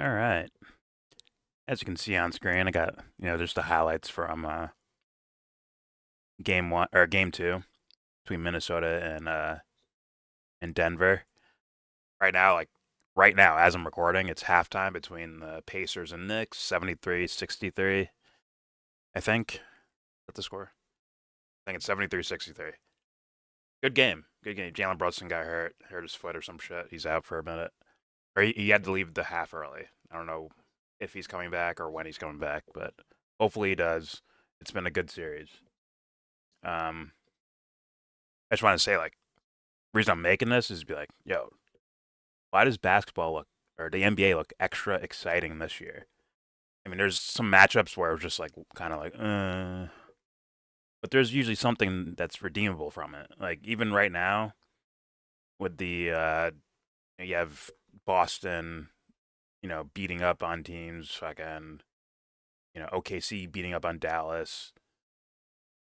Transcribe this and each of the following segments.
All right. As you can see on screen, I got just the highlights from game one or game two between Minnesota and Denver. Right now, right now, as I'm recording, it's halftime between the Pacers and Knicks, 73-63. I think that's the score. I think it's 73-63. Good game. Good game. Jalen Brunson got hurt his foot or some shit. He's out for a minute. Or he had to leave the half early. I don't know if he's coming back or when he's coming back, but hopefully he does. It's been a good series. Um, I just want to say, the reason I'm making this is to be like, yo, why does basketball look or the NBA look extra exciting this year? I mean, there's some matchups where it's just like kind of like, but there's usually something that's redeemable from it. Like even right now with the you have Boston, beating up on teams, fucking, OKC beating up on Dallas.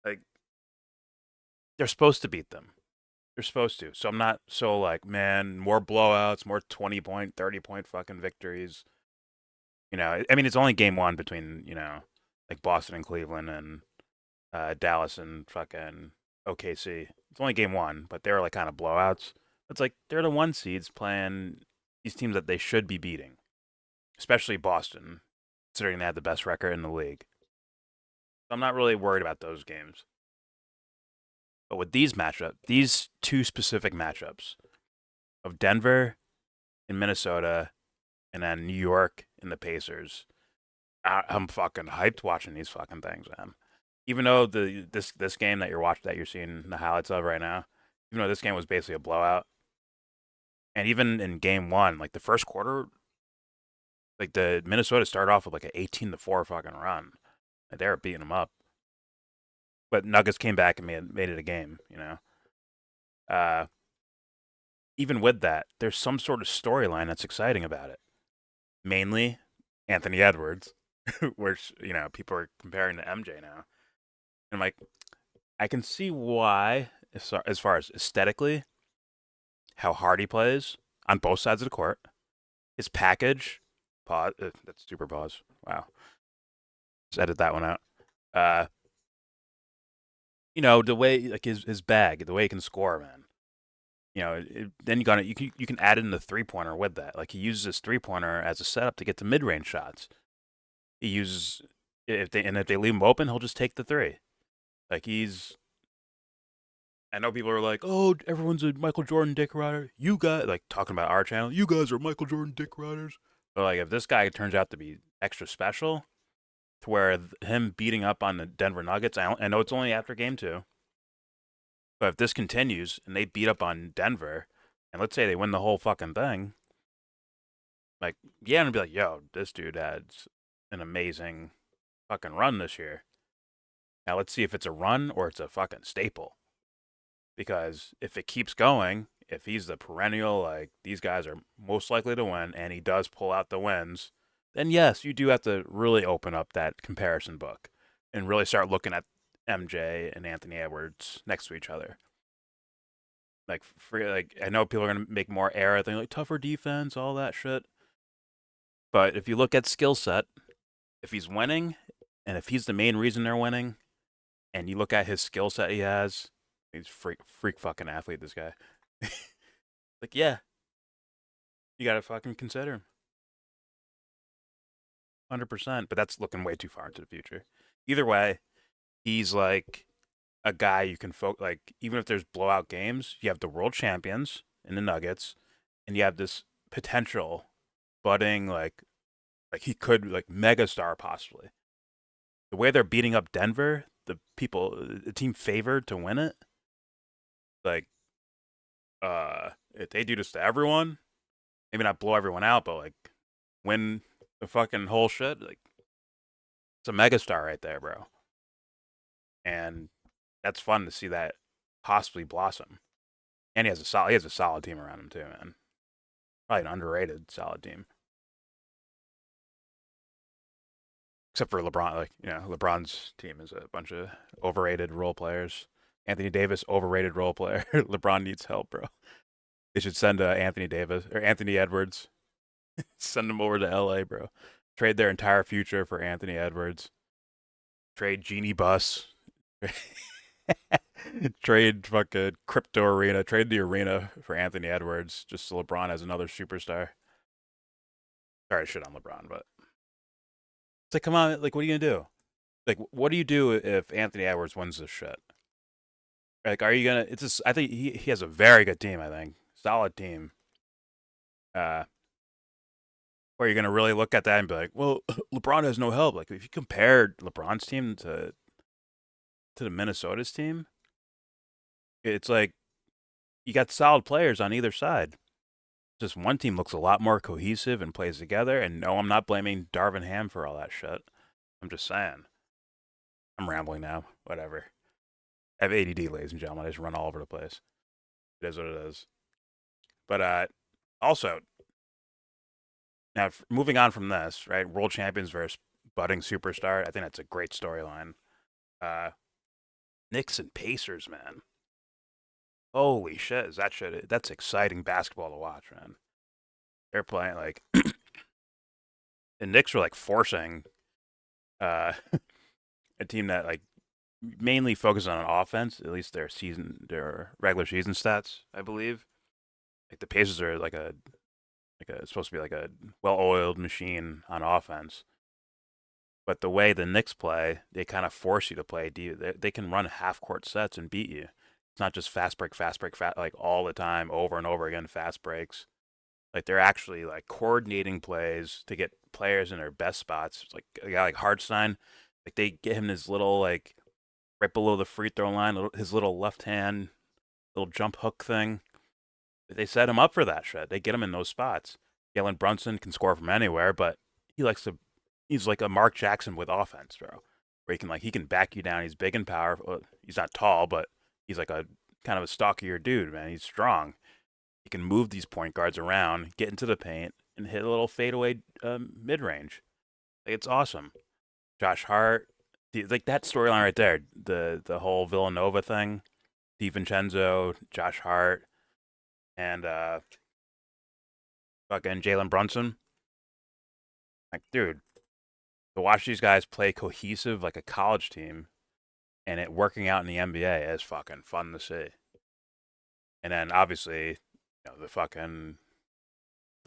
Like they're supposed to beat them. They're supposed to. So I'm not so like, man, more blowouts, more 20-point, 30-point fucking victories. I mean, it's only game one between, like Boston and Cleveland and Dallas and fucking OKC. It's only game one, but they were like kind of blowouts. It's like they're the one seeds playing these teams that they should be beating, especially Boston, considering they had the best record in the league. So I'm not really worried about those games. But with these two specific matchups of Denver and Minnesota and then New York and the Pacers, I'm fucking hyped watching these fucking things, man. Even though this game that you're seeing the highlights of right now, even though this game was basically a blowout, and even in game one, like the first quarter, like the Minnesota started off with like an 18-4 fucking run. Like they were beating them up, but Nuggets came back and made it a game. Uh, Even with that, there's some sort of storyline that's exciting about it. Mainly Anthony Edwards, which people are comparing to MJ now. And I'm like, I can see why, as far as aesthetically, how hard he plays on both sides of the court. His package, pause. That's super pause. Wow, just edit that one out. Uh, the way like his bag, the way he can score, man. Then you can add in the 3-pointer with that. Like he uses his 3-pointer as a setup to get to mid range shots. He uses if they leave him open, he'll just take the three. Like he's. I know people are like, "Oh, everyone's a Michael Jordan dick rider." You guys like talking about our channel. You guys are Michael Jordan dick riders. But like, if this guy turns out to be extra special, to where him beating up on the Denver Nuggets, I know it's only after game two, but if this continues and they beat up on Denver, and let's say they win the whole fucking thing, like, yeah, I'm gonna be like, yo, this dude had an amazing fucking run this year. Now let's see if it's a run or it's a fucking staple. Because if it keeps going, if he's the perennial, like these guys are most likely to win, and he does pull out the wins, then yes, you do have to really open up that comparison book and really start looking at MJ and Anthony Edwards next to each other. Like I know people are gonna make more era thing like tougher defense, all that shit. But if you look at skill set, if he's winning, and if he's the main reason they're winning, and you look at his skill set he has, he's freak fucking athlete. This guy, like yeah, you gotta fucking consider him, 100%. But that's looking way too far into the future. Either way, he's like a guy you can focus. Like even if there's blowout games, you have the world champions in the Nuggets, and you have this potential budding like he could like mega star possibly. The way they're beating up Denver, the team favored to win it, like if they do this to everyone, maybe not blow everyone out, but like win the fucking whole shit, like it's a megastar right there, bro. And that's fun to see that possibly blossom. And he has a solid team around him too, man. Probably an underrated solid team. Except for LeBron, like LeBron's team is a bunch of overrated role players. Anthony Davis, overrated role player. LeBron needs help, bro. They should send Anthony Davis or Anthony Edwards. Send them over to LA, bro. Trade their entire future for Anthony Edwards. Trade Genie Bus. Trade fucking crypto arena. Trade the arena for Anthony Edwards. Just so LeBron has another superstar. Sorry, shit on LeBron, but it's like, come on, like, what are you gonna do? Like, what do you do if Anthony Edwards wins this shit? Like, are you gonna? It's just, I think he has a very good team. I think solid team. Uh, or you're gonna really look at that and be like, well, LeBron has no help. Like, if you compared LeBron's team to the Minnesota's team, it's like you got solid players on either side. Just one team looks a lot more cohesive and plays together. And no, I'm not blaming Darvin Ham for all that shit. I'm just saying. I'm rambling now. Whatever. I have ADD, ladies and gentlemen. I just run all over the place. It is what it is. But also, now moving on from this, right? World champions versus budding superstar. I think that's a great storyline. Uh, Knicks and Pacers, man. Holy shit, is that shit? That's exciting basketball to watch, man. They're playing like the Knicks were like forcing uh, a team that like mainly focused on offense. At least their regular season stats, I believe. Like the Pacers are like a supposed to be like a well-oiled machine on offense. But the way the Knicks play, they kind of force you to play deep. They can run half-court sets and beat you. It's not just fast break, like all the time, over and over again, fast breaks. Like they're actually like coordinating plays to get players in their best spots. Like a guy like Hartstein, like they get him this little like right below the free throw line, his little left hand little jump hook thing. They set him up for that shit. They get him in those spots. Jalen Brunson can score from anywhere, but he likes to. He's like a Mark Jackson with offense, bro. Where he can back you down. He's big and powerful. He's not tall, but he's like a kind of a stockier dude, man. He's strong. He can move these point guards around, get into the paint, and hit a little fadeaway mid range. Like, it's awesome. Josh Hart, like that storyline right there. The whole Villanova thing. DiVincenzo, Josh Hart, and fucking Jalen Brunson. Like, dude, to watch these guys play cohesive like a college team and it working out in the NBA is fucking fun to see. And then obviously, the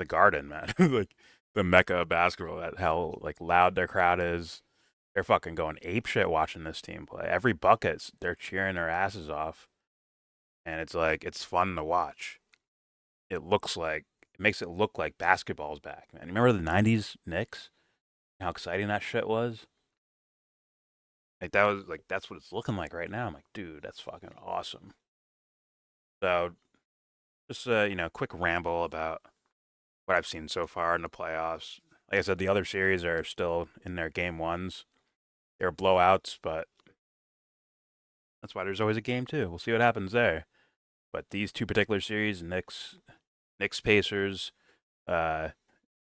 Garden, man, like the mecca of basketball. That how like loud their crowd is. They're fucking going ape shit watching this team play. Every bucket, they're cheering their asses off, and it's like it's fun to watch. It makes it look like basketball's back, man. You remember the '90s Knicks? How exciting that shit was. Like that was like that's what it's looking like right now. I'm like, dude, that's fucking awesome. So just quick ramble about what I've seen so far in the playoffs. Like I said, the other series are still in their game ones. They're blowouts, but that's why there's always a game two. We'll see what happens there. But these two particular series, Knicks Pacers, uh,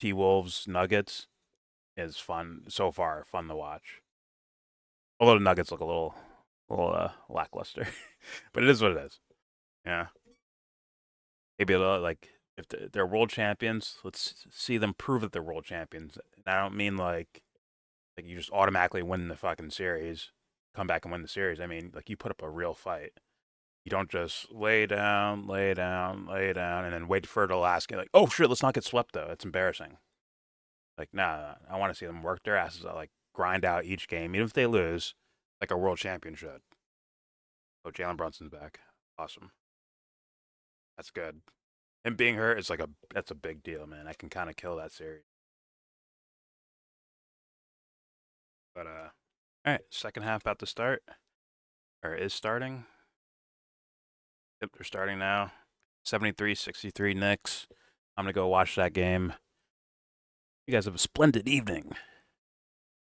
T Wolves Nuggets, is fun so far. Fun to watch. Although the Nuggets look a little lackluster, but it is what it is. Yeah, maybe like if they're world champions, let's see them prove that they're world champions. And I don't mean like you just automatically win the fucking series, come back and win the series. I mean like you put up a real fight. You don't just lay down, lay down, lay down, and then wait for the last game. Like, oh shit, let's not get swept though. It's embarrassing. Like, nah, I want to see them work their asses out, like grind out each game, even if they lose, like a world champion should. Oh, Jalen Brunson's back. Awesome. That's good. Him being hurt is that's a big deal, man. I can kind of kill that series. But all right, second half about to start or is starting. Yep, they're starting now. 73-63 Knicks. I'm gonna go watch that game. You guys have a splendid evening.